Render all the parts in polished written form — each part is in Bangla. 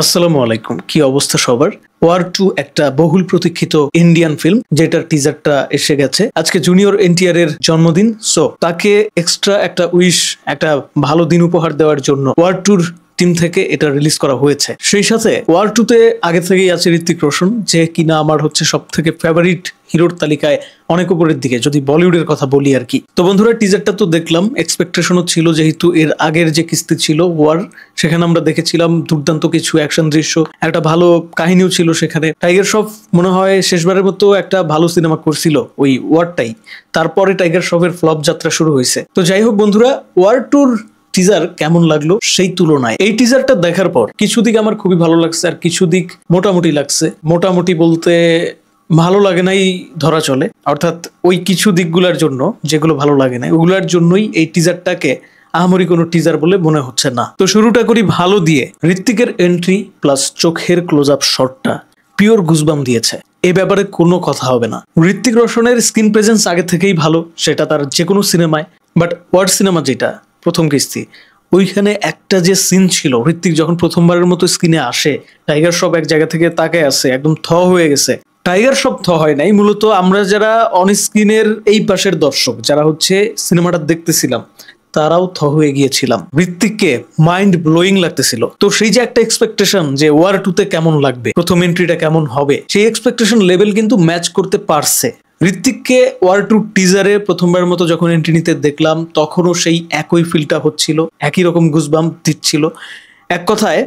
আসসালামু আলাইকুম। কি অবস্থা সবার? ওয়ার 2 একটা বহুল প্রতীক্ষিত ইন্ডিয়ান ফিল্ম, যেটার টিজারটা এসে গেছে। আজকে জুনিয়র এনটিআর এর জন্মদিন, সো তাকে এক্সট্রা একটা উইশ, একটা ভালো দিন উপহার দেওয়ার জন্য ওয়ার 2 টিম থেকে এটা রিলিজ করা হয়েছে। সেই সাথে ওয়ার 2 তে আগে থেকেই আছে ঋত্বিক রোশন, যে কিনা আমার হচ্ছে সব থেকে ফেভারিট হিরোর তালিকায় অনেক উপরের দিকে, যদি বলিউডের কথা বলি আর কি। তো বন্ধুরা, টিজারটা তো দেখলাম, এক্সপেকটেশনও ছিল, যেহেতু এর আগের যে কিস্তি ছিল ওয়ার, সেখানে আমরা দেখেছিলাম দুর্দান্ত কিছু অ্যাকশন দৃশ্য, একটা ভালো কাহিনীও ছিল সেখানে। টাইগার শ্রফ মনে হয় শেষবারের মতো একটা ভালো সিনেমা করছিল ওই ওয়ারটাই, তারপরে টাইগার শ্রফের ফ্লপ যাত্রা শুরু হয়েছে। তো যাই হোক বন্ধুরা, ওয়ার 2 টিজার কেমন লাগলো সেই তুলনায় এই টিজারটা দেখার পর কিছু দিক আমার খুবই ভালো লাগছে, আর কিছু দিক মোটামুটি লাগছে। মোটামুটি বলতে ভালো লাগে নাই ধরা চলে, অর্থাৎ ওই কিছু দিকগুলোর জন্য যেগুলো ভালো লাগে না ওগুলোর জন্যই এই টিজারটাকে আহামরি কোনো টিজার বলে মনে হচ্ছে না। তো শুরুটা করি ভালো দিয়ে। ঋত্বিকের এন্ট্রি প্লাস চোখের ক্লোজ আপ শটটা পিওর গুজবাম দিয়েছে, এ ব্যাপারে কোনো কথা হবে না। ঋত্বিক রোশনের স্ক্রিন প্রেজেন্স আগে থেকেই ভালো, সেটা তার যে কোনো সিনেমায়। বাট ওয়ার সিনেমা যেটা প্রথম কিস্তি, ওইখানে একটা যে সিন ছিল, ঋত্বিক যখন প্রথমবারের মতো স্ক্রিনে আসে, টাইগার শ্রফ এক জায়গা থেকে তাকে আছে, একদম থ হয়ে গেছে। টাইগার শ্রফ থ হয় নাই, মূলত আমরা যারা অন স্ক্রিনের এই পাশের দর্শক, যারা হচ্ছে সিনেমাটা দেখতেছিলাম, তারাও থ হয়ে গিয়েছিলাম। ঋত্বিককে মাইন্ড ব্লোয়িং লাগতেছিল। তো সেই যে একটা এক্সপেকটেশন যে ওয়ার 2 তে কেমন লাগবে, প্রথম এন্ট্রিটা কেমন হবে, সেই এক্সপেকটেশন লেভেল কিন্তু ম্যাচ করতে পারছে। ঋত্বিককে ওয়ার 2 টিজারে প্রথমবারের মতো যখন এন্ট্রি নিতে দেখলাম, তখনও সেই একই ফিলটা হচ্ছিল, একই রকম গুজবাম্প দিচ্ছিল। এক কথায়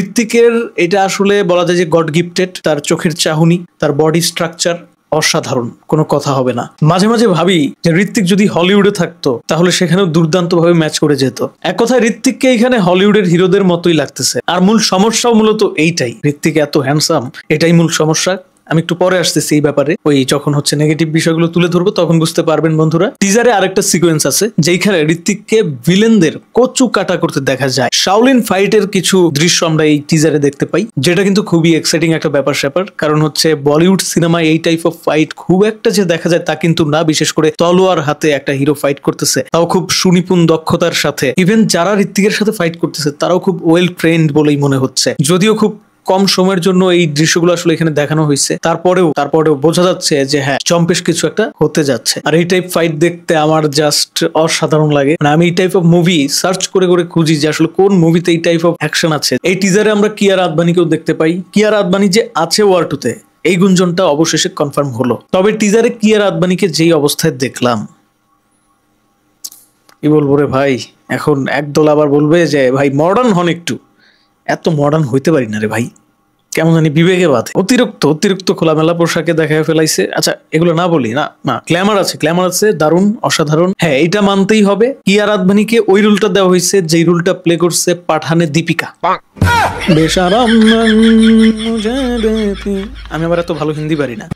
ঋত্বিকের এটা আসলে বলা যায় যে গড গিফটেড। তার চোখের চাহনি, তার বডি স্ট্রাকচার অসাধারণ, কোনো কথা হবে না। মাঝে মাঝে ভাবি যে ঋত্বিক যদি হলিউডে থাকতো তাহলে সেখানেও দুর্দান্ত ভাবে ম্যাচ করে যেত। এক কথায় ঋত্বিককে এখানে হলিউডের হিরোদের মতোই লাগতেছে। আর মূল সমস্যাও মূলত এইটাই, ঋত্বিক এত হ্যান্ডসাম, এটাই মূল সমস্যা। আমি একটু পরে আসতেছি এই ব্যাপারে, ওই যখন হচ্ছে নেগেটিভ বিষয়গুলো তুলে ধরবো তখন বুঝতে পারবেন বন্ধুরা। টিজারে আরেকটা সিকোয়েন্স আছে যেখানে ঋত্বিককে ভিলেনদের কচু কাটা করতে দেখা যায়। শাওলিন ফাইটের কিছু দৃশ্য আমরা এই টিজারে দেখতে পাই, যেটা কিন্তু খুবই এক্সাইটিং একটা ব্যাপার স্যাপার। কারণ হচ্ছে বলিউড সিনেমায় এই টাইপ অফ ফাইট খুব একটা যে দেখা যায় তা কিন্তু না, বিশেষ করে তলোয়ার হাতে একটা হিরো ফাইট করতেছে, তাও খুব সুনিপুণ দক্ষতার সাথে। ইভেন যারা ঋত্বিকের সাথে ফাইট করতেছে তারাও খুব ওয়েল ট্রেন্ড বলেই মনে হচ্ছে। যদিও খুব কম সময়ের জন্য এই দৃশ্যগুলো আসলে এখানে দেখানো হয়েছে, তারপরেও বোঝা যাচ্ছে যে হ্যাঁ, চম্পেশ কিছু একটা হতে যাচ্ছে। আর এই টাইপ ফাইট দেখতে আমার জাস্ট অসাধারণ লাগে। মানে আমি এই টাইপ অফ মুভি সার্চ করে করে খুঁজি যে আসলে কোন মুভিতে এই টাইপ অফ অ্যাকশন আছে। এই টিজারে আমরা কিয়ারা আদবানিকেও দেখতে পাই। কিয়ারা আদবানি যে আছে ওয়ার 2 তে, এই গুঞ্জনটা অবশেষে কনফার্ম হলো। তবে টিজারে কিয়ারা আদবানিকে যেই অবস্থায় দেখলাম, কি বলবো রে ভাই, এখন একদল আবার বলবে যে ভাই মডার্ন হন একটু। এত মডার্ন হইতে পারি না রে ভাই, কেমন জানি বিবেকে বাধে। অতিরিক্ত খোলামেলা পোশাকে দেখায় ফেলাইছে। আচ্ছা, এগুলো না বলি না, গ্ল্যামার আছে দারুণ, অসাধারণ। হ্যাঁ, এটা মানতেই হবে, কিয়ারা আদবানিকে ওই রুলটা দেওয়া হয়েছে যেই রুলটা প্লে করছে পাঠানে দীপিকা। বেশারাম। আমি আবার এত ভালো হিন্দি পারি না।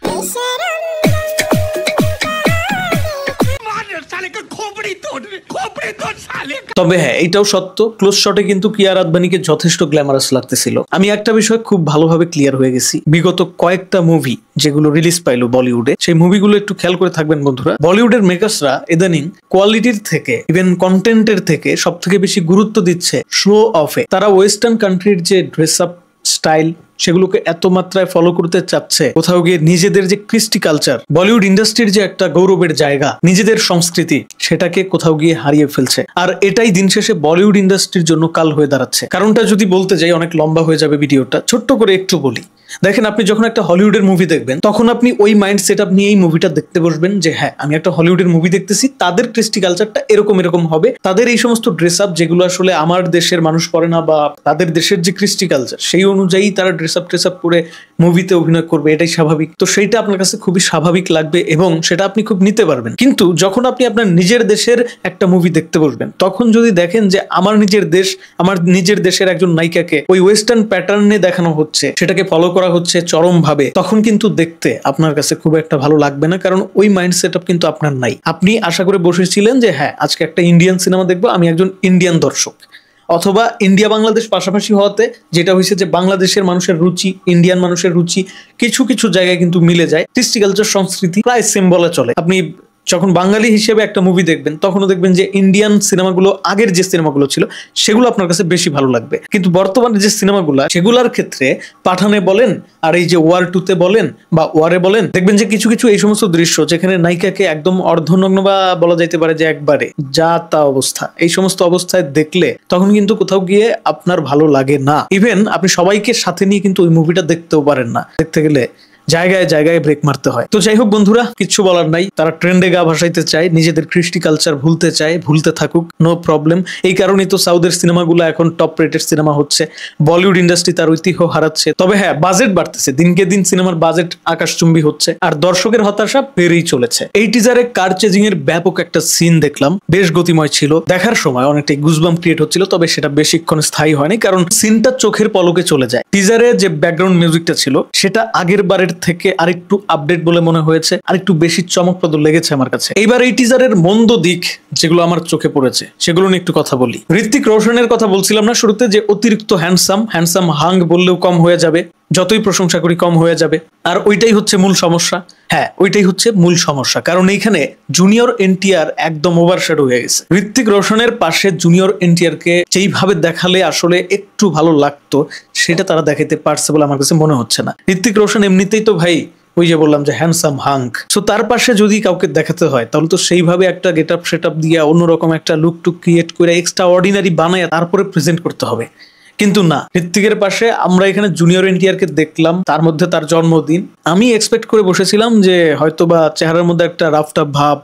তবে হ্যাঁ, এটাও সত্য, ক্লোজ শটে কিন্তু কিয়ারা আদবানিকে যথেষ্ট গ্ল্যামারাস লাগতেছিল। আমি একটা বিষয় খুব ভালোভাবে ক্লিয়ার হয়ে গেছি, বিগত কয়েকটা মুভি যেগুলো রিলিজ পাইলো বলিউডে, সেই মুভিগুলো একটু খেয়াল করে থাকবেন বন্ধুরা। বলিউডের মেকার্সরা ইদানিং কোয়ালিটির থেকে, ইভেন কন্টেন্টের থেকে সব থেকে বেশি গুরুত্ব দিচ্ছে শো অফে। তারা ওয়েস্টার্ন কান্ট্রির যে ড্রেস আপ স্টাইল, সেগুলোকে এত মাত্রায় ফলো করতে চাচ্ছে, কোথাও গিয়ে নিজেদের যে কৃষ্টি কালচার, বলিউড ইন্ডাস্ট্রির যে একটা গৌরবের জায়গা, নিজেদের সংস্কৃতি, সেটাকে কোথাও গিয়ে হারিয়ে ফেলছে। আর এটাই দিন শেষে বলিউড ইন্ডাস্ট্রির জন্য কাল হয়ে দাঁড়াচ্ছে। কারণটা যদি বলতে যাই অনেক লম্বা হয়ে যাবে ভিডিওটা, ছোট্ট করে একটু বলি। দেখেন, আপনি যখন একটা হলিউডের মুভি দেখবেন, তখন আপনি ওই মাইন্ড সেট আপ নিয়েই মুভিটা দেখতে বসবেন যে হ্যাঁ, আমি একটা হলিউডের মুভি দেখতেছি, তাদের কৃষ্টি কালচারটা এরকম হবে, তাদের এই সমস্ত ড্রেস আপ যেগুলো আসলে আমার দেশের মানুষ পরে না, বা তাদের দেশের যে কৃষ্টি কালচার সেই অনুযায়ী তারা ড্রেস আপ করে মুভিতে অভিনয় করবে, এটাই স্বাভাবিক। তো সেইটা আপনার কাছে খুবই স্বাভাবিক লাগবে এবং সেটা আপনি খুব নিতে পারবেন। কিন্তু যখন আপনি আপনার নিজের দেশের একটা মুভি দেখতে বসবেন, তখন যদি দেখেন যে আমার নিজের দেশের একজন নায়িকাকে ওই ওয়েস্টার্ন প্যাটার্নে দেখানো হচ্ছে, সেটাকে ফলো করা হচ্ছে চরম ভাবে, তখন কিন্তু দেখতে আপনার কাছে খুব একটা ভালো লাগবে না। কারণ ওই মাইন্ড সেট আপ কিন্তু আপনার নাই। আপনি আশা করে বসেছিলেন যে হ্যাঁ, আজকে একটা ইন্ডিয়ান সিনেমা দেখবো, আমি একজন ইন্ডিয়ান দর্শক, অথবা ইন্ডিয়া বাংলাদেশ পাশাপাশি হওয়াতে যেটা হয়েছে যে বাংলাদেশের মানুষের রুচি, ইন্ডিয়ান মানুষের রুচি কিছু কিছু জায়গায় কিন্তু মিলে যায়। কৃষ্টি কালচার, সংস্কৃতি প্রায় সেম বলা চলে। আপনি যখন বাঙালি হিসেবে একটা মুভি দেখবেন তখনও দেখবেন যে ইন্ডিয়ান সিনেমাগুলো আগের যে সিনেমাগুলো ছিল সেগুলো আপনার কাছে বেশি ভালো লাগবে, কিন্তু বর্তমানে যে সিনেমাগুলো সেগুলোর ক্ষেত্রে পাঠানে বলেন আর এই যে ওয়ার 2 তে বলেন বা ওয়ারে বলেন, দেখবেন যে কিছু কিছু এই সমস্ত দৃশ্য যেখানে নায়িকাকে একদম অর্ধনগ্ন বা বলা যাইতে পারে যে একবারে যা তা অবস্থা, এই সমস্ত অবস্থায় দেখলে তখন কিন্তু কোথাও গিয়ে আপনার ভালো লাগে না। ইভেন আপনি সবাইকে সাথে নিয়ে কিন্তু ওই মুভিটা দেখতেও পারেন না, দেখতে গেলে জায়গায় জায়গায় ব্রেক মারতে হয়। তো যাই হোক বন্ধুরা, কিচ্ছু বলার নাই, তারা ট্রেন্ডে গা ভাসাইতে চায়, নিজেদের কৃষ্টি কালচার ভুলতে চায়, ভুলতে থাকুক, নো প্রবলেম। এই কারণেই তো সাউথের সিনেমাগুলো এখন টপ রেটেড সিনেমা হচ্ছে, বলিউড ইন্ডাস্ট্রি তার ঐতিহ্য হারাচ্ছে। তবে হ্যাঁ, বাজেট বাড়তেছে, দিনকে দিন সিনেমার বাজেট আকাশচুম্বী হচ্ছে, আর দর্শকের হতাশা বেড়েই চলেছে। এই টিজারে কার চেজিং এর ব্যাপক একটা সিন দেখলাম, বেশ গতিময় ছিল, দেখার সময় অনেকটাই গুজবাম ক্রিয়েট হচ্ছিল, তবে সেটা বেশিক্ষণ স্থায়ী হয়নি কারণ সিনটা চোখের পলকে চলে যায়। টিজারে যে ব্যাকগ্রাউন্ড মিউজিকটা ছিল সেটা আগের বারের থেকে আরেকটু আপডেট বলে মনে হয়েছে, আরেকটু বেশি চমকপ্রদ লেগেছে আমার কাছে। এইবার এই টিজারের মন্দ দিক যেগুলো আমার চোখে পড়েছে সেগুলো নিয়ে একটু কথা বলি। ঋত্বিক রোশনের কথা বলছিলাম না শুরুতে, যে অতিরিক্ত হ্যান্ডসাম হাং বললেও কম হয়ে যাবে, যতই প্রশংসা করি কম হয়ে যাবে, আর ওইটাই হচ্ছে মূল সমস্যা। হ্যাঁ, ওইটাই হচ্ছে মূল সমস্যা, কারণ এইখানে জুনিয়র এনটিআর একদম ওভারশ্যাডো হয়ে গেছে। ঋত্বিক রোশনের পাশে জুনিয়র এনটিআর কে যেইভাবে দেখালে আসলে একটু ভালো লাগতো সেটা তারা দেখাইতে পারছে বলে আমার কাছে মনে হচ্ছে না। ঋত্বিক রোশন এমনিতেই তো ভাই ওই যে বললাম যে হ্যান্ডসাম হাঙ্ক, সো তার পাশে যদি কাউকে দেখাতে হয় তাহলে তো সেইভাবে একটা গেট আপ সেট আপ দিয়ে অন্যরকম একটা লুক টুক ক্রিয়েট করে এক্সট্রা অর্ডিনারি বানায় তারপরে প্রেজেন্ট করতে হবে, কিন্তু না, ঋত্বিকের পাশে আমরা এখানে জুনিয়র এনটিআর কে দেখলাম, তার মধ্যে তার জন্মদিন। আমি এক্সপেক্ট করে বসেছিলাম যে হয়তোবা চেহারার মধ্যে একটা রাফটাপ ভাব,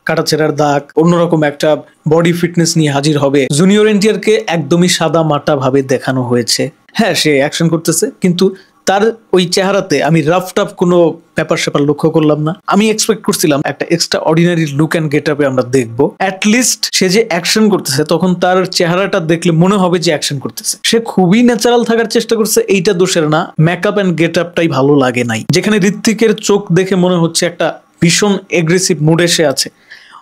কাটাছেঁড়ার দাগ, অন্যরকম একটা বডি ফিটনেস নিয়ে হাজির হবে। জুনিয়র এনটিআর কে একদমই সাদা মাটা ভাবে দেখানো হয়েছে। হ্যাঁ, সে অ্যাকশন করতেছে, কিন্তু তার ওই চেহারাতে আমি রাফটাপ কোনো ব্যাপার স্যাপার লক্ষ্য করলাম না। আমি এক্সপেক্ট করছিলাম একটা extraordinary look and get আপে আমরা দেখবো। অ্যাটলিস্ট সে যে অ্যাকশন করতেছে তখন তার চেহারাটা দেখলে মনে হবে যে অ্যাকশন করতেছে। সে খুবই ন্যাচারাল থাকার চেষ্টা করছে, এইটা দোষের না, মেকআপ অ্যান্ড গেট আপটাই ভালো লাগে নাই। যেখানে ঋত্বিকের চোখ দেখে মনে হচ্ছে একটা ভীষণ এগ্রেসিভ মুডে সে আছে,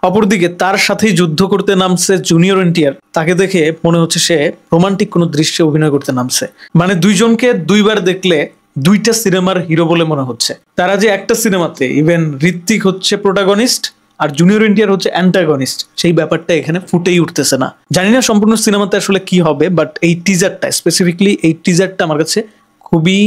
অপরদিকে তার সাথেই যুদ্ধ করতে নামছে জুনিয়র এনটিআর, তাকে দেখে মনে হচ্ছে সে রোমান্টিক কোনো দৃশ্যে অভিনয় করতে নামছে। মানে দুইজনকে দুইবার দেখলে দুইটা সিনেমার হিরো বলে মনে হচ্ছে। তারা যে একটা সিনেমাতে ইভেন ঋত্বিক হচ্ছে প্রোটাগনিস্ট আর জুনিয়র এনটিআর হচ্ছে অ্যান্টাগনিস্ট, সেই ব্যাপারটা এখানে ফুটেই উঠতেছে না। জানি না সম্পূর্ণ সিনেমাতে আসলে কি হবে, বাট এই টিজারটা স্পেসিফিকলি এই টিজারটা আমার কাছে খুবই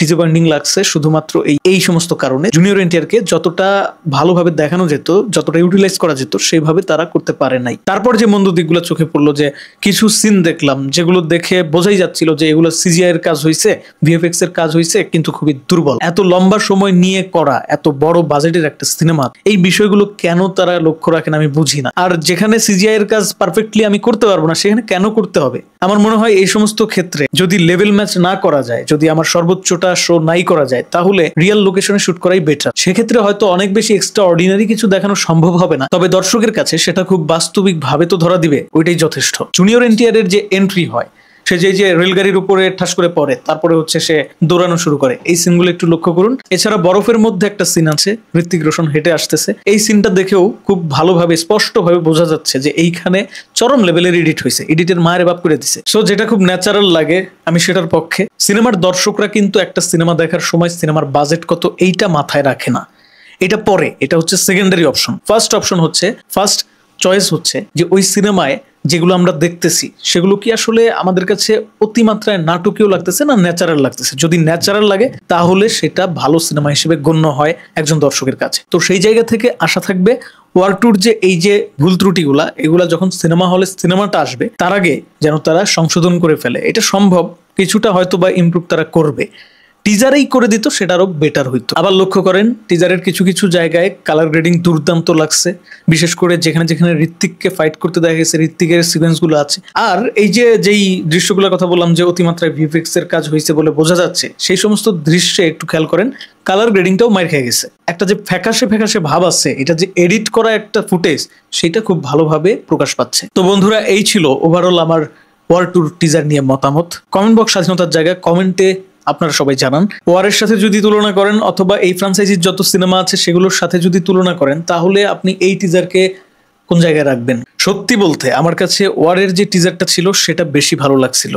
ডিসঅ্যাপয়েন্টিং লাগছে, শুধুমাত্র এই সমস্ত কারণে। জুনিয়র এনটিআর কে যতটা ভালোভাবে দেখানো যেত, যতটা ইউটিলাইজ করা যেত, সেইভাবে তারা করতে পারে নাই। তারপর যে মন্দ দিকগুলো চোখে পড়লো, যে কিছু সিন দেখলাম যেগুলো দেখে বোঝাই যাচ্ছিল যে এগুলো সিজিআই এর কাজ হয়েছে, ভিএফএক্স এর কাজ হয়েছে, কিন্তু খুবই দুর্বল। এত লম্বা সময় নিয়ে করা এত বড় বাজেটের একটা সিনেমা, এই বিষয়গুলো কেন তারা লক্ষ্য রাখেন আমি বুঝি না। আর যেখানে সিজিআই এর কাজ পারফেক্টলি আমি করতে পারবো না সেখানে কেন করতে হবে? আমার মনে হয় এই সমস্ত ক্ষেত্রে যদি লেভেল ম্যাচ না করা যায়, যদি আমার সর্বোচ্চটা শো নাই করা যায়, তাহলে রিয়েল লোকেশনে শুট করাই বেটার। সেক্ষেত্রে হয়তো অনেক বেশি এক্সট্রা অর্ডিনারি কিছু দেখানো সম্ভব হবে না, তবে দর্শকের কাছে সেটা খুব বাস্তবিক ভাবে তো ধরা দিবে, ওইটাই যথেষ্ট। জুনিয়র এনটিআর এর যে এন্ট্রি হয়, সে যে রেলগাড়ির উপরে ঠাস করে পড়ে, তারপরে হচ্ছে সে দৌড়ানো শুরু করে, এই সিনগুলো একটু লক্ষ্য করুন। এছাড়া বরফের মধ্যে একটা সিন আছে, ঋত্বিক রোশন হেঁটে আসতেছে, এই সিনটা দেখেও খুব ভালোভাবে স্পষ্টভাবে বোঝা যাচ্ছে যে এইখানে চরম লেভেলের এডিট হয়েছে, এডিটের মায়ের বাপ করে দিছে। সো যেটা খুব ন্যাচারাল লাগে, আমি সেটার পক্ষে। সিনেমার দর্শকরা কিন্তু একটা সিনেমা দেখার সময় সিনেমার বাজেট কত এইটা মাথায় রাখে না, এটা পরে, এটা হচ্ছে সেকেন্ডারি অপশন। ফার্স্ট অপশন হচ্ছে, ফার্স্ট চয়েস হচ্ছে যে ওই সিনেমায় যেগুলো আমরা দেখতেছি সেগুলো কি আসলে আমাদের কাছে অতিমাত্রায় নাটকীয় লাগতেছে না ন্যাচারাল লাগতেছে। যদি ন্যাচারাল লাগে তাহলে সেটা ভালো সিনেমা হিসেবে গণ্য হয় একজন দর্শকের কাছে। তো সেই জায়গা থেকে আশা থাকবে ওয়ার টুর যে এই যে ভুল ত্রুটিগুলা, এগুলা যখন সিনেমা হলে সিনেমাটা আসবে তার আগে যেন তারা সংশোধন করে ফেলে। এটা সম্ভব, কিছুটা হয়তো বা ইমপ্রুভ তারা করবে। টিজারেই করে দিত সেটা আরো বেটার হইতো। আবার লক্ষ্য করেন টিজারের কিছু কিছু জায়গায় কালার গ্রেডিং দুর্দান্ত লাগছে, বিশেষ করে যেখানে যেখানে ঋত্বিককে ফাইট করতে দেখা গেছে, ঋত্বিকের সিকোয়েন্স গুলো আছে। আর এই যে যেই দৃশ্যগুলোর কথা বললাম যে অতিমাত্রায় ভিএফএক্স এর কাজ হয়েছে বলে বোঝা যাচ্ছে, সেই সমস্ত দৃশ্যে একটু খেয়াল করেন কালার গ্রেডিংটাও মার খেয়ে গেছে। একটা যে ফ্যাকাশে ফ্যাকাশে ভাব আছে, এটা যে এডিট করা একটা ফুটেজ, সেটা খুব ভালোভাবে প্রকাশ পাচ্ছে। তো বন্ধুরা, এই ছিল ওভারঅল আমার ওয়ার টুর টিজার নিয়ে মতামত। কমেন্ট বক্স স্বাধীনতার জায়গায়, কমেন্টে আপনারা সবাই জানান ওয়ারের সাথে যদি তুলনা করেন অথবা এই ফ্র্যাঞ্চাইজির যত সিনেমা আছে সেগুলোর সাথে যদি তুলনা করেন, তাহলে আপনি এই টিজারকে কোন জায়গায় রাখবেন। সত্যি বলতে আমার কাছে ওয়ারের যে টিজারটা ছিল সেটা বেশি ভালো লাগছিল।